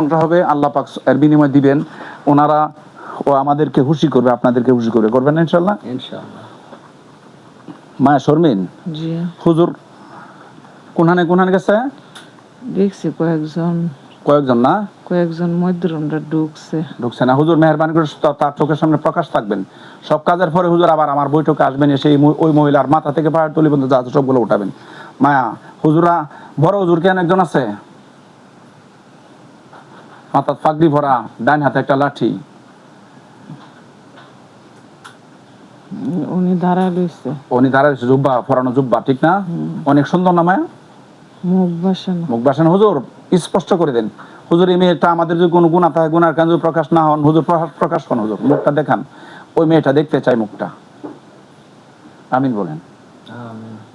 হবে, আল্লাহ পাক এর বিনিময় দিবেন। ওনারা ও আমাদেরকে খুশি করবে, আপনাদেরকে খুশি করবে। করবেন না ইনশাআল্লাহ? ইনশাআল্লাহ। মায়া শর্মিন, জি হুজুর কোনখানে গেছে? দেখছি কয়েকজন না? কয়েকজন মধ্যরমরা ঢুকছে না। হুজুর মেহেরবানি করে তার চোখের সামনে প্রকাশ থাকবেন। সব কাজের পরে হুজুর আবার আমার বৈঠকে আসবেন, এসে ওই মহিলার মাথা থেকে পায়ের তলি পর্যন্ত যা আছে সবগুলো উঠাবেন। মায়া হুজুরা, বড় হুজুর কেন একজন আছে, মাথা পাগড়ি ভরা, ডান হাতে একটা লাঠি। উনি দাঁড়ায় লইছে, জুব্বা পরানো, জুব্বা ঠিক না? অনেক সুন্দর না মায়া? মুখ বাসেন। হুজুর স্পষ্ট করে দেন, হুজুর এই মেয়েটা আমাদের যদি কোনো গুণা থাকে, গুনার কাজ প্রকাশ না হন, হুজুর প্রকাশ করুন, হুজুর মুখটা দেখান, ওই মেয়েটা দেখতে চাই মুখটা। আমিন বলেন।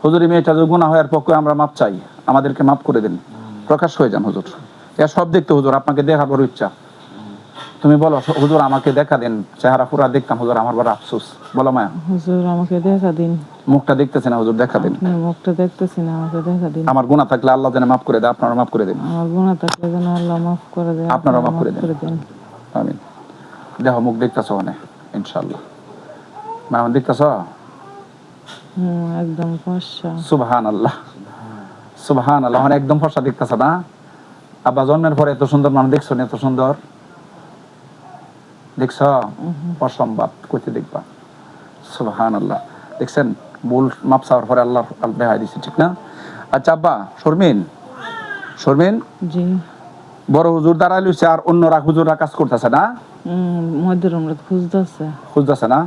হুজুর এই মেয়েটা যদি গুনাহ হওয়ার পক্ষে আমরা মাপ চাই, আমাদেরকে মাফ করে দেন, প্রকাশ হয়ে যান হুজুর। এর সব দেখতে হুজুর, আপনাকে দেখার বড় ইচ্ছা। তুমি বলো হুজুর আমাকে দেখা দেন, চেহারা পুরা দেখতাম হুজুর, আমার বড় আফসোস। বলো মায়া। হুজুর আমাকে দেখা দিন, মুখটা দেখতেছে না হুজুর, দেখা দেন। মুখটা দেখতেছি না, আমাকে দেখা দিন। আমার গুনাহ থাকলে আল্লাহ যেন মাফ করে দেয়, আপনারা মাফ করে দেন। আমার গুনাহ থাকলে যেন আল্লাহ মাফ করে দেয়, আপনারা মাফ করে দেন। দেন। আমিন। দেখো মুখ দেখতেছ মানে ইনশাআল্লাহ। মা দেখতেছ? একদম ফর্সা। সুবহানাল্লাহ, সুবহানাল্লাহ। মানে একদম ফর্সা দেখতেছ না? আব্বা জন্মের পরে এত সুন্দর মানুষ দেখছো না? এত সুন্দর দেখছ? অসম্ভব, কইতে দেখবা। সুবহানাল্লাহ। দেখছেন, ভুল মাপ চাওয়ার পরে আল্লাহ দেখাই দিচ্ছে, ঠিক না? আচ্ছা আব্বা, শর্মিন জি, বড় হুজুর দাঁড়াই লইছে, আর অন্যরা হুজুররা কাজ করতেছে না? মধ্যরমরা খুঁজতেছে না?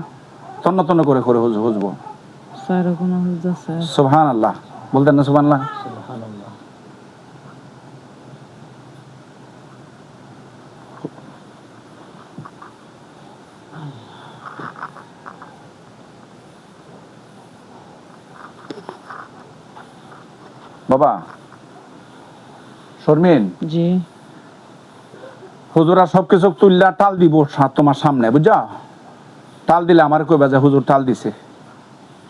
তন্ন তন্ন করে খুঁজবো। সুবহানাল্লাহ, বলতেন না সুবহানাল্লাহ? বাবা শর্মিন, জি, হুজুরা সবকিছু তুললা টাল দিব তোমার সামনে, বুঝা? টাল দিলে আমার কইবা যে হুজুর টাল দিছে,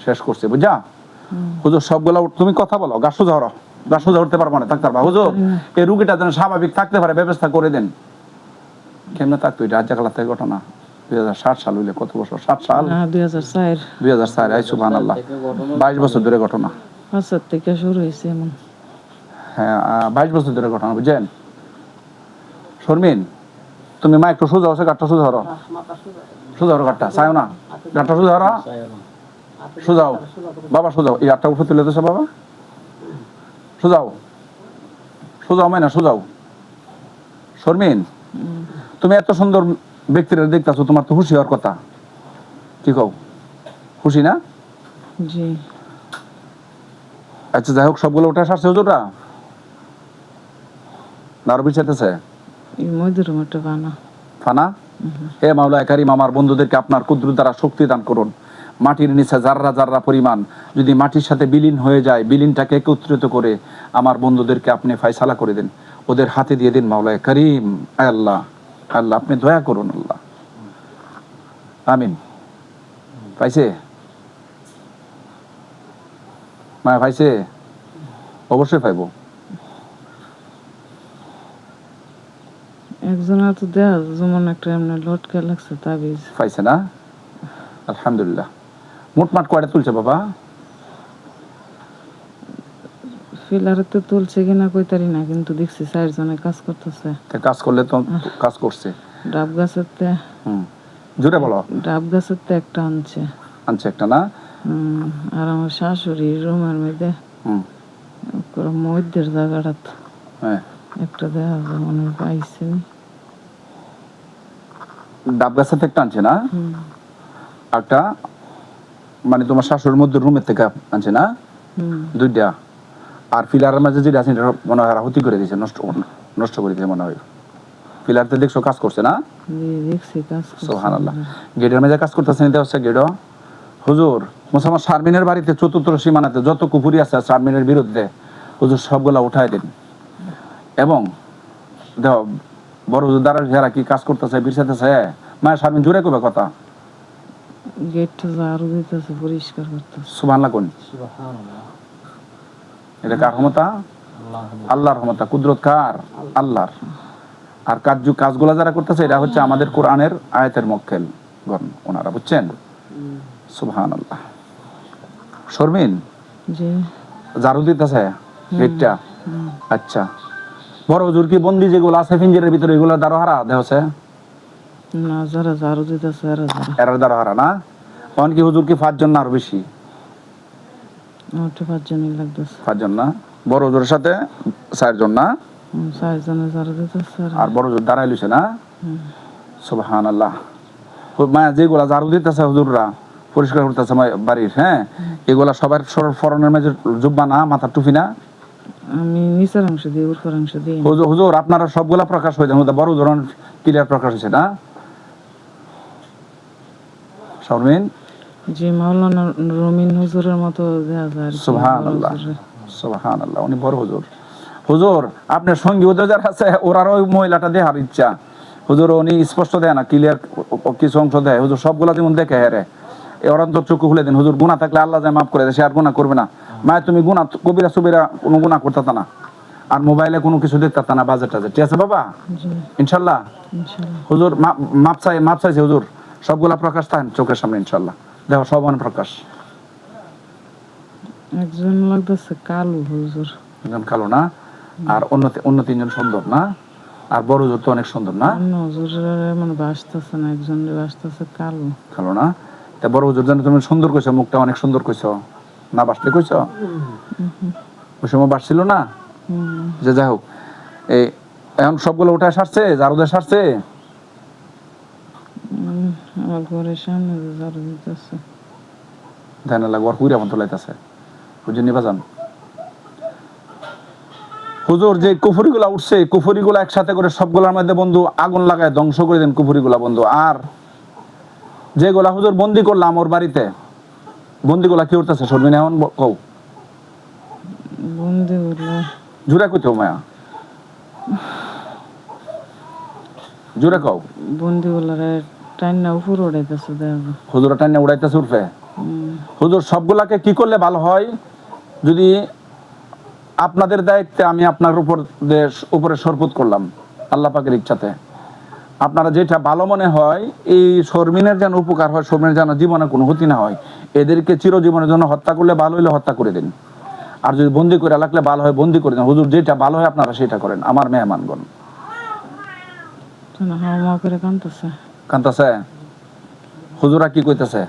শেষ করছে, বুঝা? হুজুর সবগুলা তুমি কথা বলো, গা সোজা হরো, গা সোজা উঠতে পারবো না, থাকতে পারবা? হুজুর এই রুগীটা যেন স্বাভাবিক থাকতে পারে ব্যবস্থা করে দেন। কেমনে থাকতো এটা? আজ্জাকালা থেকে ঘটনা, 2007 সাল হইলে কত বছর? 7 সাল, 2004। আই সুবহানাল্লাহ, 22 বছর ধরে ঘটনা। থেকে শুরু হয়েছে এমন। হ্যাঁ, 22 বছর ধরে ঘটনা, বুঝছেন? শর্মিন তুমি মা একটু সোজা হচ্ছে, গাঠটা সোজা হরো, সোজা হরো, গাঠটা চাইও না, গাঠটা সোজা হরো, সোজাও বাবা, সোজাও। এই আটটা উপরে তুলে দিছো বাবা, সোজাও, সোজাও মাইনা, সোজাও। শর্মিন তুমি এত সুন্দর ব্যক্তিরা দেখতেছো, তোমার তো খুশি হওয়ার কথা, কি কও? খুশি না? জি। আচ্ছা যাই হোক, সবগুলো উঠে আসছে হুজুররা, আরো বিছাইতেছে ফানা। হে মাওলানা কারীম, আমার বন্ধুদেরকে আপনার কুদরত দ্বারা শক্তি দান করুন। মাটির নিচে জাররা জাররা পরিমাণ যদি মাটির সাথে বিলীন হয়ে যায়, বিলীনটাকে একত্রিত করে আমার বন্ধুদেরকে আপনি ফয়সালা করে দেন, ওদের হাতে দিয়ে দিন মাওলানা কারীম। আল্লাহ, আল্লাহ আপনি দয়া করুন আল্লাহ। আমিন। পাইছে মায়া? পাইছে? অবশ্যই পাইবো। একজনের তো দেয়া যেমন একটা এমনি লটকা লাগছে তাবিজ পাইছে না? আলহামদুলিল্লাহ। মোটমাট কয়টা তুলছে বাবা? ফিলারেতে তুলছে কিনা কইতারি না, কিন্তু দেখছি 4 জনে কাজ করতেছে। কাজ করলে তো কাজ করছে। ডাব গাছেতে জোরে বলো। ডাব গাছেতে একটা আনছে একটা না? আর আমার শাশুড়ি রুমের মধ্যে মধ্যের জায়গাটাত একটা দেখা যায় মনে পাইছে। ডাব গাছেতে একটা আনছে না? একটা মানে তোমার শাশুড়ির মধ্যে রুমের থেকে আনছে না? দুইটা। আর পিলারের মাঝে যেটা আছে মনে হয় হতি করে দিয়েছে, নষ্ট করে দিয়েছে মনে হয়। পিলারতে দেখছো কাজ করছে না? সুবহানাল্লাহ। গেটের মাঝে কাজ করতেছে, নিতে হচ্ছে গেট। হুজুর মুসাম্মদ শারমিনের বাড়িতে চতুর্থ সীমানাতে যত কুফুরি আছে শারমিনের বিরুদ্ধে, হুজুর সবগুলা উঠায় দিন। এবং দেখো বড় হুজুর দ্বারা যারা কি কাজ করতেছে, বিরসাইতেছে, মায়ের শারমিন জুড়ে কবে কথা, গেটটা ঝাড়ু দিতেছে, পরিষ্কার করতেছে। সুবহানাল্লাহ কোন? এটা কার ক্ষমতা? আল্লাহর ক্ষমতা। কুদরত কার? আল্লাহর। আর কাজগুলা যারা করতেছে এটা হচ্ছে আমাদের কোরআনের আয়াতের মক্কেল গণ ওনারা, বুঝছেন? সুবহানাল্লাহ। শর্মিন জি ঝাড়ু দিতেছে গেটটা? আচ্ছা, বড় হুজুর কি বন্দি যেগুলো আছে পিঞ্জেরের ভিতরে এগুলো দ্বারা হারা দেহছে? না, যারা ঝাড়ু দিতেছে এরা দ্বারা হারা না? তখন কি হুজুর কি 5 জন না আরো বেশি? ওটা 5 জনই লাগতেছে। 5 জন না? বড় হুজুরের সাথে 4 জন না? 4 জনে ঝাড়ু দিতেছে আর বড় হুজুর দাঁড়াই লইছে না? সুবহানাল্লাহ। মায়া যেগুলা ঝাড়ু দিতেছে হুজুররা পরিষ্কার করতেছে বাড়ির, হ্যাঁ, এগুলা সবার ফরনের মাঝে জুব্বা না, মাথার টুপি না? আমি নিচের অংশ দিয়ে উপর অংশ দিয়ে হুজুর আপনারা সবগুলা প্রকাশ হয়ে যান, বড় ধরনের ক্লিয়ার প্রকাশ হয়েছে না? শর্মিন যে মাওলানা রমিন হুজুরের মতো দেখা যায় আর কি, সুবহানাল্লাহ বড় হুজুরের। সুবহানাল্লাহ, উনি বড় হুজুর। হুজুর আপনার সঙ্গী হুজুর যারা আছে ওরারও ওই মহিলাটা দেখার ইচ্ছা। হুজুর উনি স্পষ্ট দেয় না, ক্লিয়ার কিছু অংশ দেয়। হুজুর সবগুলা যেমন দেখে হেরে ওর অন্তর চক্ষু খুলে দেন। হুজুর গুনাহ থাকলে আল্লাহ যায় মাফ করে দেয়, সে আর গুনাহ করবে না। মায় তুমি গুনাহ কবিরা সুবিরা কোনো গুনাহ করতে না, আর মোবাইলে কোনো কিছু দেখতে না, বাজেট টাজেট, ঠিক আছে বাবা? জি ইনশাল্লাহ। ইনশাআল্লাহ। হুজুর মাপ চাইছে হুজুর, সবগুলা প্রকাশ থাকেন চোখের সামনে ইনশাল্লাহ। দেখো সব প্রকাশ। একজন লাগতেছে কালো হুজুর। একজন কালো না? আর অন্য 3 জন সুন্দর না? আর বড় হুজুর তো অনেক সুন্দর না? অন্য হুজুরের মানে বাসতেছে না, একজন বাসতেছে কালো। কালো না? তা বড় হুজুর জানো তুমি সুন্দর কইছো, মুখটা অনেক সুন্দর কইছো, না বাসতে কইছো? ওই সময় বাসছিল না? যে যাই হোক, এই এখন সবগুলো উঠায় সারছে, ঝাড়ুদের সারছে? আমার ঘরের সামনে যে ঝাড়ু দিতেছে। ধ্যান লাগবো আর হুইরা মতো লাইতেছে, হুজুর নিবা যান। হুজুর যে কুফুরিগুলা উঠছে, কুফুরিগুলা একসাথে করে সবগুলোর মধ্যে বন্ধু আগুন লাগায় ধ্বংস করে দেন কুফুরিগুলা বন্ধু। আর যেগুলা হুজুর বন্দি করলাম ওর বাড়িতে, বন্দিগুলা কি উঠতেছে শর্মিন এখন কও? বন্দি গুলো জুড়ে কইতো মায়া, জুড়ে কও। বন্দি গুলারে টাইনা উপর উড়াইতেছে দেখো। হুজুর টাইনে উড়াইতেছে উঠবে। হুজুর সবগুলাকে কি করলে ভালো হয়? যদি আপনাদের দায়িত্বে আমি আপনার উপরে শরবত করলাম আল্লাহ পাকের ইচ্ছাতে, আপনারা যেটা ভালো মনে হয়, এই শর্মিনের যেন উপকার হয়, শর্মিনের যেন জীবনে কোনো ক্ষতি না হয়, এদেরকে চিরজীবনের জন্য হত্যা করলে ভালো হইলে হত্যা করে দিন। আর যদি বন্দি করে রাখলে ভালো হয়, বন্দি করে দিন। হুজুর যেটা ভালো হয় আপনারা সেটা করেন, আমার মেহমানগণ। হাওয়া করে কাঁদতেছে। কান্তাছে? হুজুরা কি কইতেছে?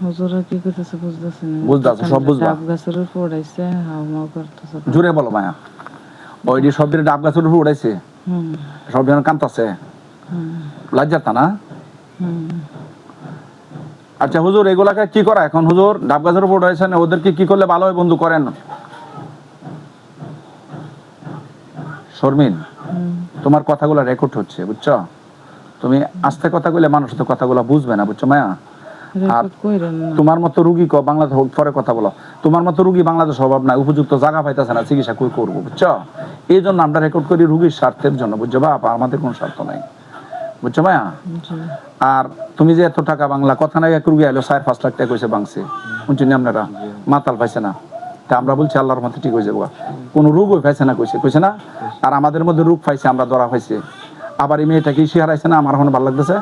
হুজুরা কি করতেছে বুঝতেছি না। বুঝতেছে, সব বুঝবা। ডাব গাছের উপর উড়াইছে, হাওয়া করতেছে। জুড়ে বলো মায়া। ওই সব দিনে ডাব গাছের উপর উড়াইছে, সব যেন কান্তাছে, লজ্জাতা না? আচ্ছা হুজুর এগুলাকে কি করা এখন? হুজুর ডাব গাছের উপর উড়াইছেন, ওদেরকে কি করলে ভালো হয় বন্ধু করেন? শর্মিন তোমার কথাগুলো রেকর্ড হচ্ছে, বুঝছো? তুমি আস্তে কথা কইলে মানুষ তো কথাগুলো বুঝবে না, বুঝছো মায়া? আর তোমার মতো রুগী বাংলাদেশ পরে কথা বলো, তোমার মতো রুগী বাংলাদেশ অভাব নাই, উপযুক্ত জায়গা পাইতেছে না, চিকিৎসা কই করবো, বুঝছো? এই জন্য আমরা রেকর্ড করি রুগীর স্বার্থের জন্য, বুঝছো বাবা? আমাদের কোনো স্বার্থ নাই, বুঝছো মায়া? আর তুমি যে এত টাকা বাংলা কথা নাই, এক রুগী আইলো 4-5 লাখ টাকা কইছে বাংছে, শুনছেন আপনারা? মাতাল পাইছে না? তা আমরা বলছি আল্লাহর মতে ঠিক হয়ে যাবো, কোনো রোগই পাইছে না, কইছে না? আর আমাদের মধ্যে রোগ পাইছে, আমরা ধরা হয়েছে। আবার এই মেয়েটা কি হারাইছে না? আমার এখন ভালো লাগতেছে।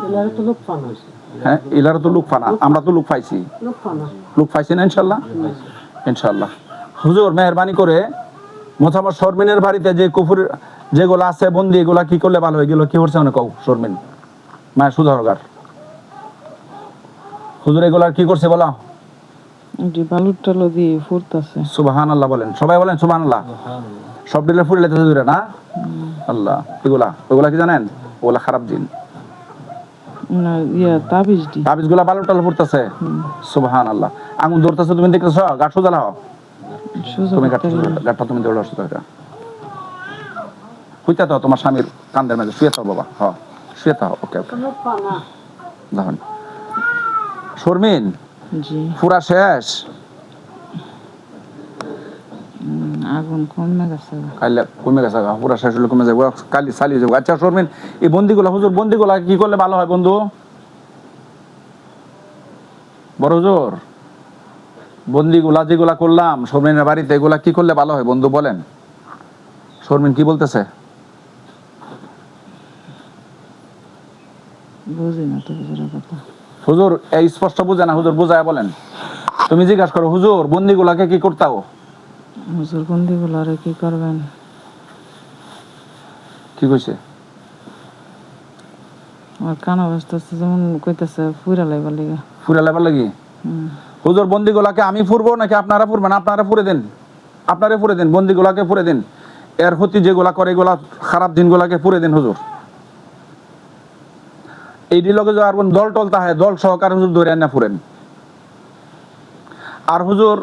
হ্যাঁ, এলারও তো লোক ফানা, আমরা তো লোক পাইছি, লোক পাইছি না ইনশাল্লাহ? ইনশাল্লাহ। হুজুর মেহরবানি করে মোহাম্মদ শর্মিনের বাড়িতে যে কুফুর যেগুলো আছে বন্দি, এগুলা কি করলে ভালো হয়? এগুলো কি করছে অনেক কও শর্মিন মায়ের সুধারগার। হুজুর এগুলার কি করছে বলো? বালুর টালো দিয়ে ফুরতাছে। সুবহানাল্লাহ বলেন, সবাই বলেন সুবহানাল্লাহ। সব দিলে ফুলে লেতে দূরে না? আল্লাহ, ওগুলা কি জানেন? ওগুলা খারাপ জিন। না তাবিজ দি, তাবিজগুলা বালু টালু ফুটতেছে। সুবহানাল্লাহ। আগুন ধরতেছে, তুমি দেখতেছো? গাছ সোজা লাও, তুমি গাঠটা তুমি দৌড়া সোজা এটা হইতা তো তোমার স্বামীর কান্দের মাঝে শুয়ে থাও বাবা। হ্যাঁ শুয়ে থাও। ওকে ওকে দেখুন শর্মিন পুরা শেষ, আগুন কমে গেছে, কাইলে কমে গেছে, পুরা শেষ হলে কমে যাবে, কালি চালিয়ে যাবো। আচ্ছা শর্মিন এই বন্দিগুলা হুজুর বন্দিগুলা কি করলে ভালো হয় বন্ধু? বড় হুজুর বন্দিগুলা যেগুলা করলাম শর্মিনের বাড়িতে, এগুলা কি করলে ভালো হয় বন্ধু বলেন? শর্মিন কি বলতেছে? বুঝি না তো হুজুরের কথা। হুজুর এই স্পষ্ট বুঝে না, হুজুর বুঝায় বলেন। তুমি জিজ্ঞাসা করো হুজুর বন্দিগুলাকে কি করতাও? হুজুর বন্দিগুলো আরে কি করবেন? কি কইছে? আমার কান অবস্থা আছে যেমন কইতেছে ফুইরা লাইবার লিগা। ফুরে লেবার লাগি? হুজুর বন্দিগুলাকে আমি ফুরবো নাকি আপনারা ফুরবেন? আপনারা ফুরে দেন, আপনারা ফুরে দেন, বন্দিগুলাকে ফুরে দেন। এর ক্ষতি যেগুলা করে এগুলা খারাপ দিনগুলাকে ফুরে দেন হুজুর। এই দিলকে যে আর কোন দল টল তাহে দল সহকারে হুজুর ধরে আনা ফুরেন। আর হুজুর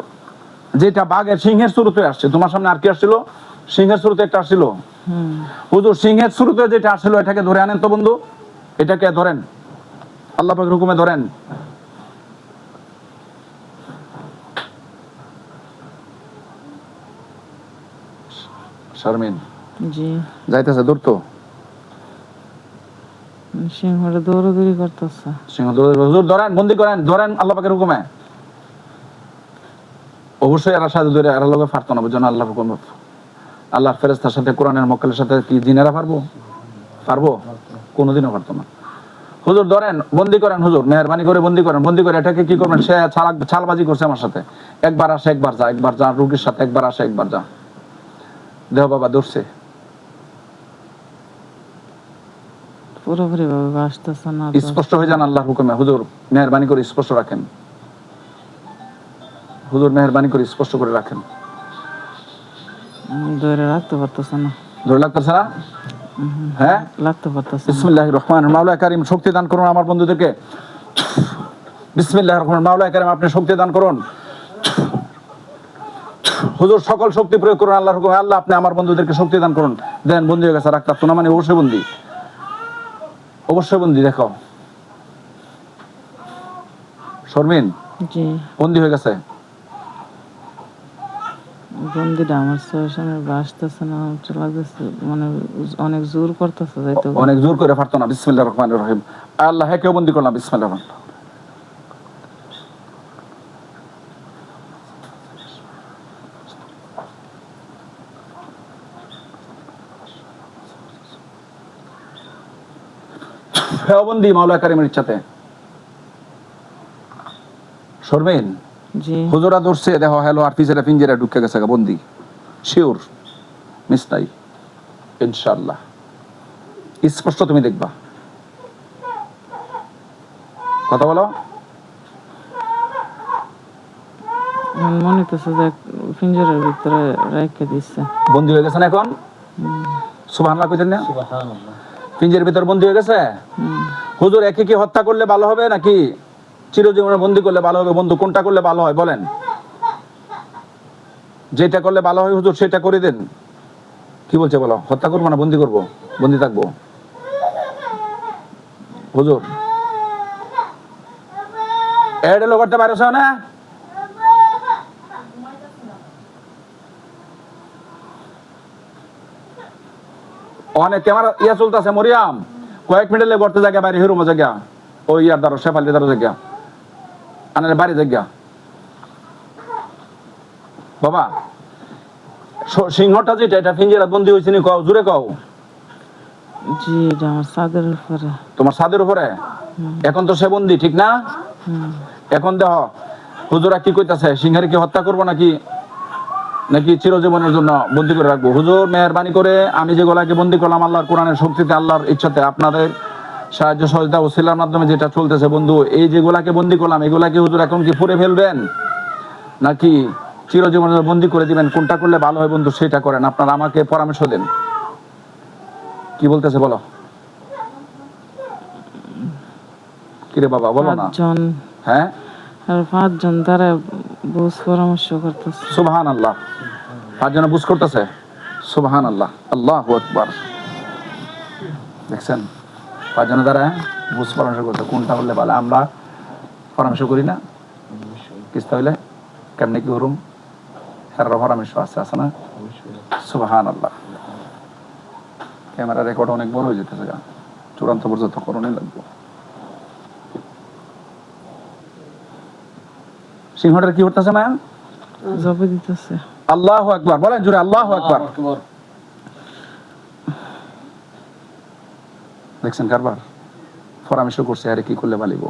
যেটা বাঘের সিংহের শুরুতে আসছে, তোমার সামনে আর কি আসছিল? সিংহের শুরুতে একটা আসছিল। হুজুর সিংহের শুরুতে যেটা আসছিল এটাকে ধরে আনেন তো বন্ধু, এটাকে ধরেন, আল্লাহ পাকের হুকুমে ধরেন। শারমিন জি যাইতেছে ধরতো, সিংহরে দৌড়াদৌড়ি করতেছে। সিংহ হুজুর ধরেন, বন্দি করেন, ধরেন আল্লাহ পাকের হুকুমে। অবশ্যই এরা সাথে ধরে এরা লোকে পারতো না, বুঝছো না? আল্লাহর হুকুম, আল্লাহর ফেরেশতার সাথে কোরআনের মক্কেলের সাথে কি জিনেরা পারবো? পারবো? কোনোদিনও পারতো না। হুজুর ধরেন, বন্দি করেন হুজুর, মেহরবানি করে বন্দি করেন। বন্দি করে এটাকে কি করবেন? সে ছালবাজি করছে আমার সাথে, একবার আসে একবার যা, একবার যা, রুগীর সাথে একবার আসে একবার যা। দেহ বাবা ধরছে, পুরোপুরি ভাবে আসতেছে না। স্পষ্ট হয়ে যান আল্লাহর হুকুমে। হুজুর মেহরবানি করে স্পষ্ট রাখেন, হুজুর মেহরবানি করে স্পষ্ট করে রাখেন। ধরে রাখতে পারতেছে না। ধরে লাগতেছে না? হ্যাঁ, লাগতে পারতেছে না। বিসমিল্লাহির রহমানির মাওলা কারীম শক্তি দান করুন আমার বন্ধুদেরকে। বিসমিল্লাহির রহমানির মাওলা কারীম আপনি শক্তি দান করুন হুজুর, সকল শক্তি প্রয়োগ করুন আল্লাহর হুকুমে। আল্লাহ আপনি আমার বন্ধুদেরকে শক্তি দান করুন। দেন বন্দি হয়ে গেছে, রাখতে না মানে অবশ্যই বন্দি, অবশ্যই বন্দি। দেখো শর্মিন জি বন্দি হয়ে গেছে। বন্দিটা আমার চোখের সামনে আসতেছে না, লাগতেছে মানে অনেক জোর করতেছে যাইতে। অনেক জোর করে পারতো না। বিসমিল্লাহির রহমানির রহিম। আল্লাহ হ্যাঁ কেউ বন্দি করলাম, বিসমিল্লাহির রহমানির রহিম। হ্যাঁ বন্দি মাওলা কারীমের ইচ্ছাতে। শর্মিন জি হুজুরা ধরছে, দেখো হ্যালো আর পিছনে পিঞ্জেরা ঢুকে গেছে বন্দি, শিওর মিস নাই, ইনশাআল্লাহ স্পষ্ট তুমি দেখবা। কথা বলো। মনে হইতেছে যে পিঞ্জরের ভিতরে রেখে দিচ্ছে। বন্দি হয়ে গেছে না এখন? সুবহানাল্লাহ কইতেন না? সুবহানাল্লাহ। পিঞ্জের ভিতর বন্দি হয়ে গেছে। হুজুর একে কি হত্যা করলে ভালো হবে নাকি চিরজীবনে বন্দি করলে ভালো হবে? বন্ধু কোনটা করলে ভালো হয় বলেন? যেটা করলে ভালো হয় হুজুর সেটা করে দেন। কি বলছে বলো? হত্যা করবো না বন্দি করবো? বন্দি থাকবো হুজুর। এডেলো করতে পারছ না? অনেক ক্যামেরা ইয়া চলতেছে মরিয়াম, কয়েক মিনিট লেগে করতে জায়গা বাইরে হিরো জায়গা ওই ইয়ার দ্বারা শেফালি দ্বারা জায়গা আনার বাড়ি জায়গা। বাবা সিংহটা যেটা এটা পিঞ্জেরা বন্দি হয়েছে নি কও, জুড়ে কও। জি এটা আমার ছাদের উপরে। তোমার ছাদের উপরে? এখন তো সে বন্দি, ঠিক না? এখন দেখ হুজুরা কি কইতাছে, সিংহারি কি হত্যা করবো নাকি নাকি চিরজীবনের জন্য বন্দি করে রাখবো? হুজুর মেহরবানি করে আমি যে গলাকে বন্দি করলাম আল্লাহর কোরআনের শক্তিতে, আল্লাহর ইচ্ছাতে, আপনাদের সাহায্য সহযোগিতা ওসিলার মাধ্যমে যেটা চলতেছে বন্ধু, এই যেগুলাকে বন্দি করলাম এগুলাকে হুজুর এখন কি ফুরে ফেলবেন নাকি চিরজীবনের বন্দি করে দিবেন? কোনটা করলে ভালো হয় বন্ধু সেটা করেন, আপনারা আমাকে পরামর্শ দেন। কি বলতেছে বলো? কিরে বাবা বলো না। পাঁচজন, হ্যাঁ আর 5 জন তারা বুঝ পরামর্শ করতেছে। সুবহানাল্লাহ। 5 জন বুঝ করতেছে। সুবহানাল্লাহ, আল্লাহু আকবার। দেখছেন 5 জন দ্বারা বুঝ পরামর্শ করতে কোনটা করলে ভালো। আমরা পরামর্শ করি না কিস্তা হইলে কেমনে কি করুম, এর পরামর্শ আছে না? সুবহানাল্লাহ। ক্যামেরা রেকর্ড অনেক বড় হয়ে যেতেছে, চূড়ান্ত পর্যন্ত করণই লাগবে। সিংহটার কি করতেছে মায়া? জবে দিতেছে। আল্লাহু আকবার বলেন জোরে, আল্লাহু আকবার। দেখছেন কারবার পরামর্শ করছে আরে কি করলে বালিব।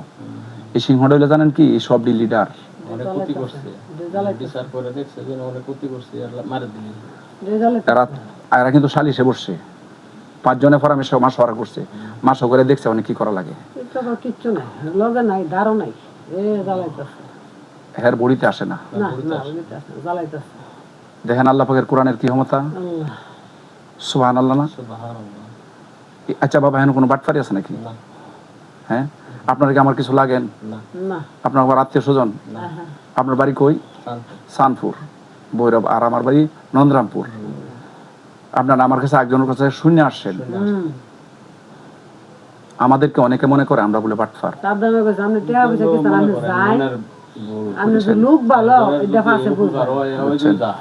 এই সিংহটা হইলে জানেন কি এই সব লিডার অনেক ক্ষতি করছে, বিচার করে দেখছে যে অনেক ক্ষতি করছে, আর মারে দিলি। এরা কিন্তু সালিশে বসছে, 5 জনে পরামর্শ মাসওয়ারা করছে, মাসও করে দেখছে অনেক কি করা লাগে। কিচ্ছু নাই, লগে নাই, দাঁড়ো নাই, এ জ্বালাইতেছে। হের বড়িতে আসে না। না না জ্বালাইতেছে। দেখেন আল্লাহ পাকের কোরআনের কি ক্ষমতা, আল্লাহ সুবহানাল্লাহ না। সুবহানাল্লাহ। আচ্ছা বাবা, এখন কোনো বাটপারি আছে নাকি? না হ্যাঁ, আপনার কি আমার কিছু লাগেন? না না আপনার আবার আত্মীয় স্বজন? না। আপনার বাড়ি কই? শান্ত। সানপুর ভৈরব, আর আমার বাড়ি নন্দরামপুর। আপনারা আমার কাছে একজনের কাছে শূন্য আসছেন, আমাদেরকে অনেকে মনে করে আমরা বলে বাটফার। তার দামে কইছে আপনি টিয়া পয়সা কিছু আমি যাই, মনের ভুল। আমি যে লোক ভালো এটা পাশে বুঝবা। উপকার হয়, ওই যে যা।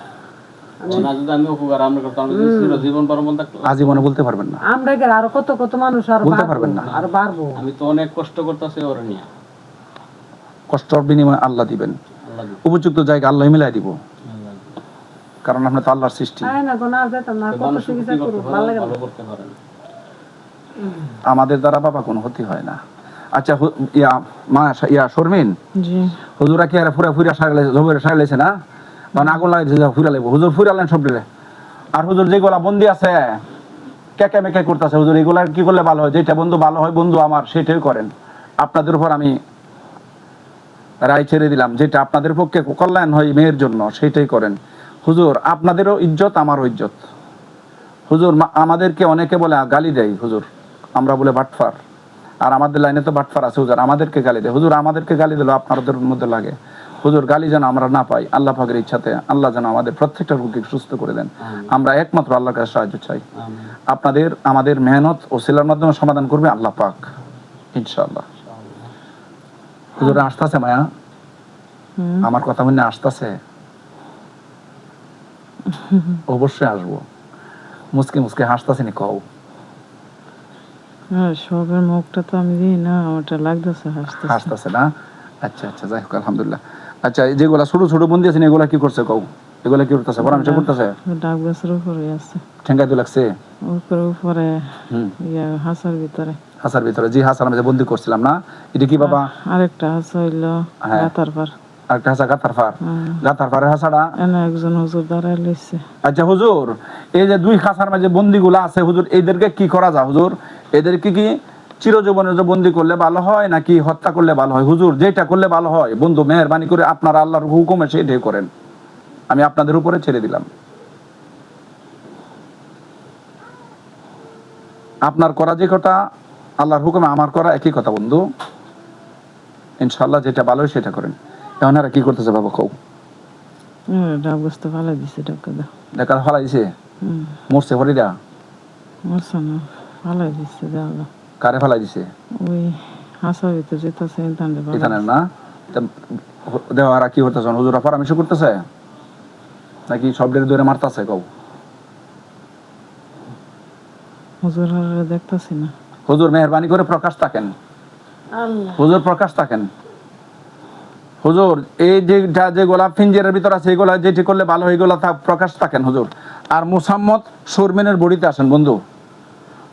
না যদি আমি উপকার আমরা করতাম, আমি যদি চিরজীবন বরমন থাকতাম। আজীবনে বলতে পারবেন না, আমরা গেলে আরো কত কত মানুষ আর বলতে পারবেন না। আর বাড়বো। আমি তো অনেক কষ্ট করতেছি ওরা নিয়ে। কষ্টর বিনিময়ে আল্লাহ দিবেন, আল্লাহ দিবে। উপযুক্ত জায়গা আল্লাহ মিলাই দিব, আল্লাহ দিবে। কারণ আপনি তো আল্লাহর সৃষ্টি। তাই না কোন আর যেতাম না, কত মানুষ চিকিৎসা ক্ষতি করবো, করতে ভালো পারে, লাগে না। ভালো করতে পারে না। আমাদের দ্বারা বাবা কোনো ক্ষতি হয় না। আচ্ছা ইয়া শর্মিন, জি হুজুরা কি আর ফুরা সারলে জবরে সারলেছে না, মানে আগুন লাগাইছে ফুরা লাগবে, হুজুর ফুরালেন সব দিলে। আর হুজুর যেগুলা বন্দি আছে কেকে মেকে করতেছে, হুজুর এগুলা কি করলে ভালো হয়, যেটা বন্ধু ভালো হয় বন্ধু আমার সেটাই করেন। আপনাদের উপর আমি রায় ছেড়ে দিলাম, যেটা আপনাদের পক্ষে কল্যাণ হয় মেয়ের জন্য সেটাই করেন। হুজুর আপনাদেরও ইজ্জত আমারও ইজ্জত। হুজুর আমাদেরকে অনেকে বলে গালি দেয়, হুজুর আমরা বলে বাটফার, আর আমাদের লাইনে তো বাটফার আছে, হুজুর আমাদেরকে গালি দেয়। হুজুর আমাদেরকে গালি দিল আপনাদের মধ্যে লাগে, হুজুর গালি যেন আমরা না পাই, আল্লাহ পাকের ইচ্ছাতে আল্লাহ যেন আমাদের প্রত্যেকটা রোগীকে সুস্থ করে দেন। আমরা একমাত্র আল্লাহর কাছে সাহায্য চাই। আমিন। আপনাদের আমাদের মেহনত ও সিলার মাধ্যমে সমাধান করবে আল্লাহ পাক ইনশাআল্লাহ। হুজুর আসতেছে মায়া, আমার কথা মনে আসতেছে, অবশ্যই আসবো। মুসকে মুসকে হাসতেছে নি কও। হ্যাঁ, সবের মুখটা তো আমি দিই না, ওটা লাগতেছে হাসতেছে। হাসতেছে না? আচ্ছা আচ্ছা, যাই হোক আলহামদুলিল্লাহ। আচ্ছা এই যেগুলা ছোট ছোট বন্দি আছে এগুলা কি করছে কও? এগুলা কি করতেছে, পরামর্শ করতেছে? ডাব গাছের উপরে আছে, ঠেঙ্গাই তো লাগছে উপরে হুম হাসার ভিতরে। হাসার ভিতরে, জি হাসার মধ্যে বন্দি করছিলাম না, এটা কি বাবা? আরেকটা হাসা হইলো হ্যাঁ। গাতার পার। আরেকটা হাসা গাতার ফার, গাতার ফারের হাসাটা। এনে একজন হুজুর দাঁড়ায় লইছে। আচ্ছা হুজুর, এই যে 2 খাসার মাঝে বন্দিগুলা আছে হুজুর, এদেরকে কি করা যায় হুজুর? এদেরকে কি চিরজীবনের যে বন্দি করলে ভালো হয় নাকি হত্যা করলে ভালো হয়? হুজুর যেটা করলে ভালো হয় বন্ধু মেহেরবানি করে আপনারা আল্লাহর হুকুমে সেটাই করেন, আমি আপনাদের উপরে ছেড়ে দিলাম। আপনার করা যে কথা, আল্লাহর হুকুমে আমার করা একই কথা বন্ধু। ইনশাআল্লাহ যেটা ভালো হয় সেটা করেন। এখন আর কি করতেছে বাবা কও? ডাব গাছটা ফালাই দিছে, ডাক্কা দাও। দেখা ফালাই দিছে, মরছে ফরিদা? মরছে না, ফালাই দিছে দেওয়া। কারে ফালাই দিছে? ওই হাসার ভিতরে যেতেছে এখানে না দেওয়ারা কি করতেছে? হুজুরা পরামর্শ করতেছে নাকি সবদের ধরে মারতেছে কও? হুজুর দেখতেছি না। হুজুর মেহেরবানি করে প্রকাশ থাকেন, আল্লাহ হুজুর প্রকাশ থাকেন। হুজুর এই যে গোলাপ ফিঞ্জের ভিতর আছে এগুলা যেটি করলে ভালো হয় এগুলা প্রকাশ থাকেন হুজুর। আর মুসাম্মদ শর্মিনের বডিতে আসেন বন্ধু,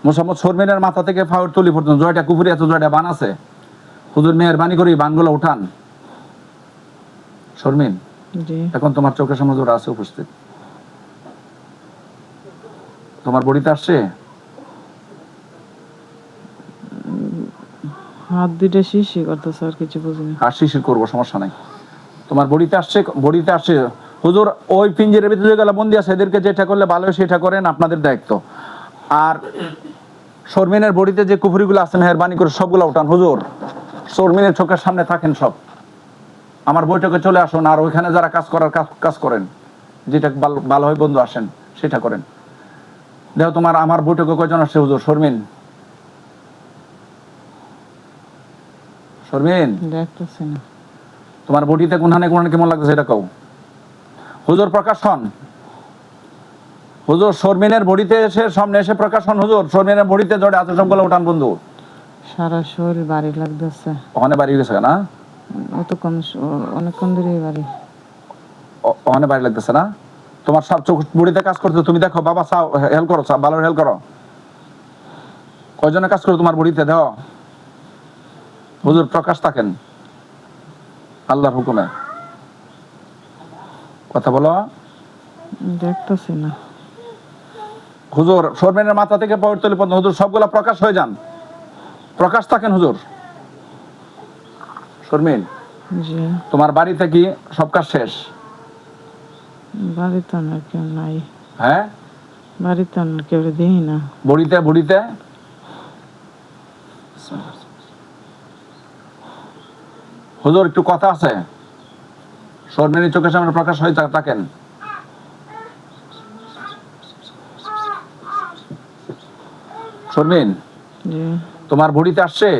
মুসাম্মদ শর্মিনের মাথা থেকে ফাউর তুলি পর্যন্ত জয়টা কুফুরি আছে, জয়টা বান আছে, হুজুর মেহেরবানি করে বানগুলো উঠান। শর্মিন জি এখন তোমার চোখের সামনে হুজুর আছে উপস্থিত, তোমার বডিতে আসছে। হাত দুইটা শিশি করতেছে, আর কিছু বুঝিনি। আর শিশির করবো সমস্যা নাই, তোমার বডিতে আসছে, বডিতে আসছে হুজুর। ওই পিঞ্জের ভিতরে যে গেলা বন্দি আছে এদেরকে যেটা করলে ভালো হয় সেটা করেন, আপনাদের দায়িত্ব। আর শর্মিনের বডিতে যে কুফুরিগুলো আছে মেহেরবানি করে সবগুলো উঠান হুজুর। শর্মিনের চোখের সামনে থাকেন সব, আমার বৈঠকে চলে আসুন, আর ওইখানে যারা কাজ করার কাজ করেন, যেটা ভালো হয় বন্ধু আসেন সেটা করেন। দেখো তোমার আমার বৈঠকে কয়জন আসছে হুজুর? শর্মিন, শর্মিন দেখতেছি না। তোমার বডিতে কোনখানে কোনখানে কেমন লাগছে সেটা কও হুজুর। প্রকাশ হন হুজুর, শর্মিনের বডিতে এসে সামনে এসে প্রকাশ হন হুজুর। শর্মিনের বডিতে জড়ে আছে সবগুলো উঠান বন্ধু। সারা শরীর বাড়ি লাগতেছে। ওখানে বাড়ি গেছে না? অতক্ষণ অনেকক্ষণ ধরে বাড়ি। ওখানে বাড়ি লাগতেছে না? তোমার সব চোখ বডিতে কাজ করতে তুমি দেখো বাবা, চাও হেল্প করো, ভালো হেল্প করো। কয়জনে কাজ করো তোমার বডিতে? দাও হুজুর প্রকাশ থাকেন আল্লাহর হুকুমে, কথা বলো। দেখতেছি না। হুজুর শর্মিনের মাথা থেকে পায়ের তলি পর্যন্ত হুজুর সবগুলা প্রকাশ হয়ে যান, প্রকাশ থাকেন হুজুর। শর্মিন, জি। তোমার বাড়িতে কি সব কাজ শেষ? বাড়িতে আমার কেউ নাই। হ্যাঁ, বাড়িতে আমার কেউ দিই না। বড়িতে বুড়িতে? হুজুর একটু কথা আছে, শর্মিনী চোখের সামনে প্রকাশ হয়ে থাকেন। শর্মিন, জি। তোমার বড়িতে আসছে?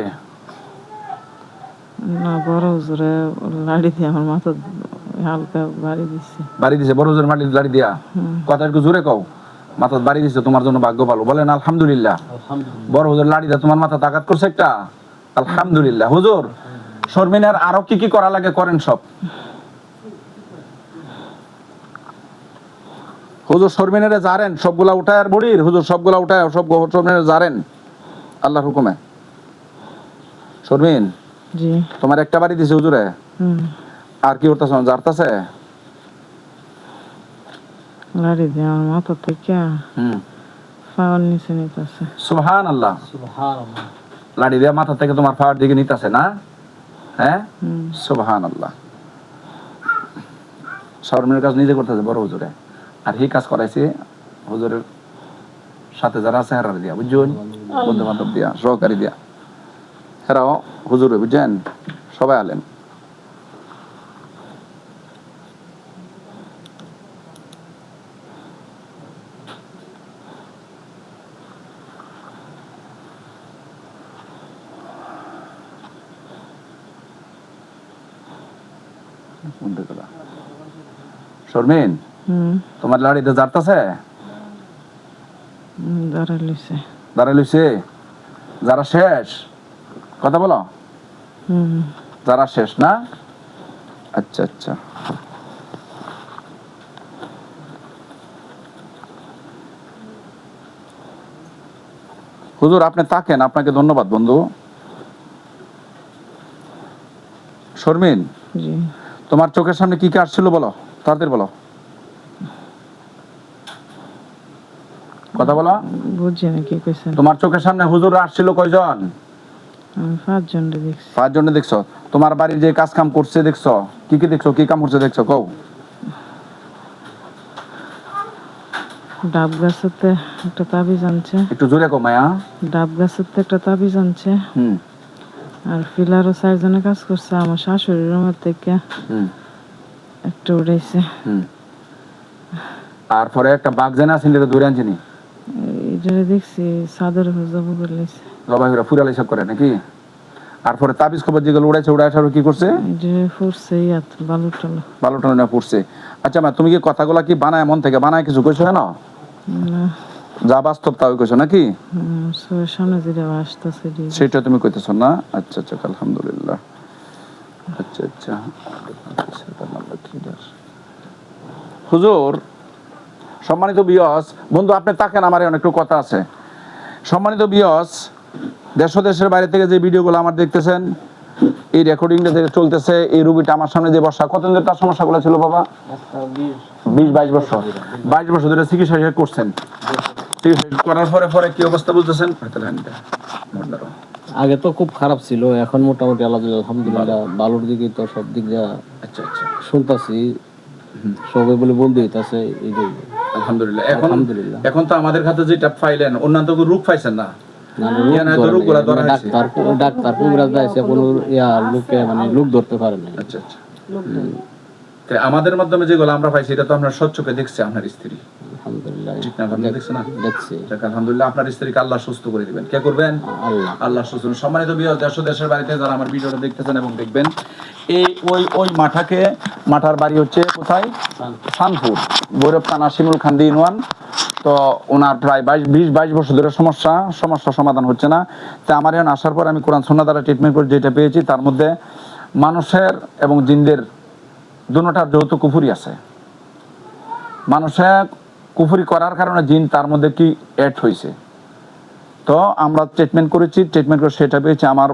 না, বড় হুজুরে লাড়ি দিয়ে আমার মাথা হালকা বাড়ি দিচ্ছে। বাড়ি দিছে বড় হুজুর মাটির লাড়ি দিয়া? কথা একটু জোরে কও। মাথা বাড়ি দিছে, তোমার জন্য ভাগ্য ভালো, বলেন আলহামদুলিল্লাহ। আলহামদুলিল্লাহ। বড় হুজুর লাড়ি দিয়া তোমার মাথা তাকাত করছে একটা, আলহামদুলিল্লাহ। হুজুর শর্মিনের আরো কি কি করা লাগে করেন সব। হুজুর শর্মিনের জারেন সবগুলা উঠায়, আর বড়ির হুজুর সবগুলা উঠায়, সব শর্মিনের জারেন আল্লাহর হুকুমে। শর্মিন, জি। তোমার একটা বাড়ি দিছে হুজুরে, আর কি করতেছ? জারতাছে? লাড়ি দিয়ে আমার মাথা থেকে হুম, পাওয়ার নিচে নিতেছে। সুবহানাল্লাহ। সুবহানাল্লাহ। লাড়ি দিয়ে মাথা থেকে তোমার পাওয়ার দিকে নিতেছে না? হ্যাঁ, হুম। সুবহানাল্লাহ। শর্মিনের কাজ নিজে করতেছে বড় হুজুরে, আর এই কাজ করাইছে হুজুরের সাথে যারা আছে হেরার দিয়া, বুঝছেন, বন্ধু বান্ধব দিয়া, সহকারী দিয়া, হেরাও হুজুরে, বুঝছেন, সবাই আলেন। শর্মিন, তোমার লাড়িতে জারতাছে? দাঁড়াইছে। দাঁড়াই লইছে? যারা শেষ, কথা বলো, যারা শেষ না? আচ্ছা আচ্ছা। হুজুর আপনি তাকেন, আপনাকে ধন্যবাদ বন্ধু। শর্মিন, জি। তোমার চোখের সামনে কি কি আসছিল বলো, তাড়াতাড়ি বলো, কথা বলো। বুঝছি না কি কইছেন। তোমার চোখের সামনে হুজুর আসছিল কয়জন? আমি 5 জন দেখছি। 5 জন দেখছো? তোমার বাড়ির যে কাজ কাম করছে দেখছো? কি কি দেখছো, কি কাম করছে দেখছো কও? ডাব গাছেতে একটা তাবিজ আনছে। একটু জোরে কও মায়া। ডাব গাছেতে একটা তাবিজ আনছে। হুম আর ফিলারও 4 জনে কাজ করছে। আমার শাশুড়ির রুমের থেকে হুম একটা উড়াইছে। হুম। আর পরে একটা বাঘ জানা আছে, এটা ধরে আনছিনি, এইটা দেখছি চাদর জব করে লাইছে। জবাই করে ফুরাল হিসাব করে নাকি? আর পরে তাবিজ খবর যেগুলো উড়াইছে, উড়াইছে কি করছে? এইটা ফুরছে ইয়াত বালু টালু। বালু টালু না পড়ছে। আচ্ছা মা, তুমি কি কথাগুলা কি বানায় মন থেকে বানায় কিছু কইছো না? না, যা বাস্তব তাও কইছো নাকি? সামনে যেটা আসতেছে সেটা তুমি কইতেছো না? আচ্ছা আচ্ছা, আলহামদুলিল্লাহ। আচ্ছা আচ্ছা। হুজুর সম্মানিত বিয়স বন্ধু, আপনি তাকেন, আমার অনেকটু কথা আছে। সম্মানিত বিয়স, দেশ ও দেশের বাইরে থেকে যে ভিডিওগুলো আমার দেখতেছেন, এই রেকর্ডিংটা যে চলতেছে, এই রুগীটা আমার সামনে যে বসা, কতদিন ধরে তার সমস্যাগুলো ছিল বাবা? 20-22 বছর। 22 বছর ধরে চিকিৎসা করছেন। চিকিৎসা করার পরে পরে কি অবস্থা বুঝতেছেন? আগে তো খুব খারাপ ছিল, এখন মোটামুটি আলহামদুলিল্লাহ ভালোর দিকে, তো সব দিক যা আচ্ছা আচ্ছা, শুনতাছি সবাই বলে বন্ধু হইতাছে, এই যে আলহামদুলিল্লাহ। আলহামদুলিল্লাহ। এখন তো আমাদের কাছে যেটা পাইলেন, অন্যান্য তো রোগ পাইছেন না। ডাক্তার কবিরাজ যাইছে, কোনো লোকে মানে লোক ধরতে পারে না। আচ্ছা আচ্ছা। আমাদের মাধ্যমে যেগুলো আমরা পাইছি, এটা তো আপনার স্বচ্ছকে দেখছে আপনার স্ত্রী, আলহামদুলিল্লাহ। ঠিক না? আপনি দেখছেন না? দেখছি। আলহামদুলিল্লাহ, আপনার স্ত্রীকে আল্লাহ সুস্থ করে দিবেন। কে করবেন? আল্লাহ। আল্লাহ সুস্থ। সম্মানিত বিয়স, দেশ ও দেশের বাড়িতে যারা আমার ভিডিওটা দেখতেছেন এবং দেখবেন, এই ওই মাঠার বাড়ি হচ্ছে কোথায়? শানপুর, ভৈরব থানা, শিমুল খান্দি ইউনিয়ন। তো ওনার প্রায় 20-22 বছর ধরে সমস্যা সমাধান হচ্ছে না। তো আমার এখন আসার পর আমি কোরআন সুন্নাহ দ্বারা ট্রিটমেন্ট করে যেটা পেয়েছি, তার মধ্যে মানুষের এবং জিনদের দুটোটার যৌথ কুফুরি আছে। মানুষের কুফুরি করার কারণে জিন তার মধ্যে কি অ্যাড হয়েছে। তো আমরা ট্রিটমেন্ট করেছি, ট্রিটমেন্ট করে সেটা পেয়েছি। আমার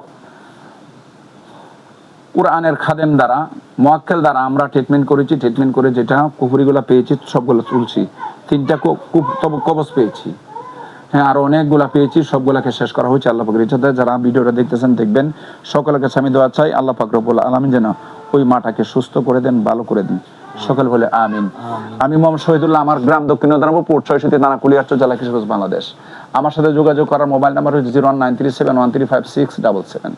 কোরআনের খাদেম দ্বারা মুয়াক্কেল দ্বারা আমরা ট্রিটমেন্ট করেছি, ট্রিটমেন্ট করে যেটা কুফুরিগুলো পেয়েছি সবগুলো তুলছি। 3টা কবজ পেয়েছি, হ্যাঁ আরো অনেকগুলা পেয়েছি, সবগুলাকে শেষ করা হয়েছে আল্লাহ পাকের ইচ্ছাতে। যারা ভিডিওটা দেখতেছেন দেখবেন, সকলের কাছে আমি দোয়া চাই আল্লাহ পাক রব্বুল আলামিন যেন ওই মাটাকে সুস্থ করে দেন, ভালো করে দেন, সকল বলে আমিন। আমি মোহাম্মদ শহীদুল্লাহ, আমার গ্রাম দক্ষিণ দানাপুর, পোর্ট 6 থানা কুলিয়ারচর, জেলা কিশোরগঞ্জ, বাংলাদেশ। আমার সাথে যোগাযোগ করার মোবাইল নাম্বার হচ্ছে 01937135677।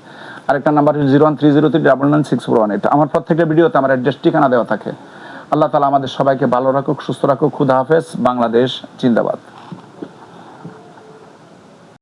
আরেকটা নাম্বার হচ্ছে 01303999641। আমার প্রত্যেকটা ভিডিওতে আমার অ্যাড্রেস ঠিকানা দেওয়া থাকে। আল্লাহ তাআলা আমাদের সবাইকে ভালো রাখুক, সুস্থ রাখুক। খুদা হাফেজ। বাংলাদেশ জিন্দাবাদ।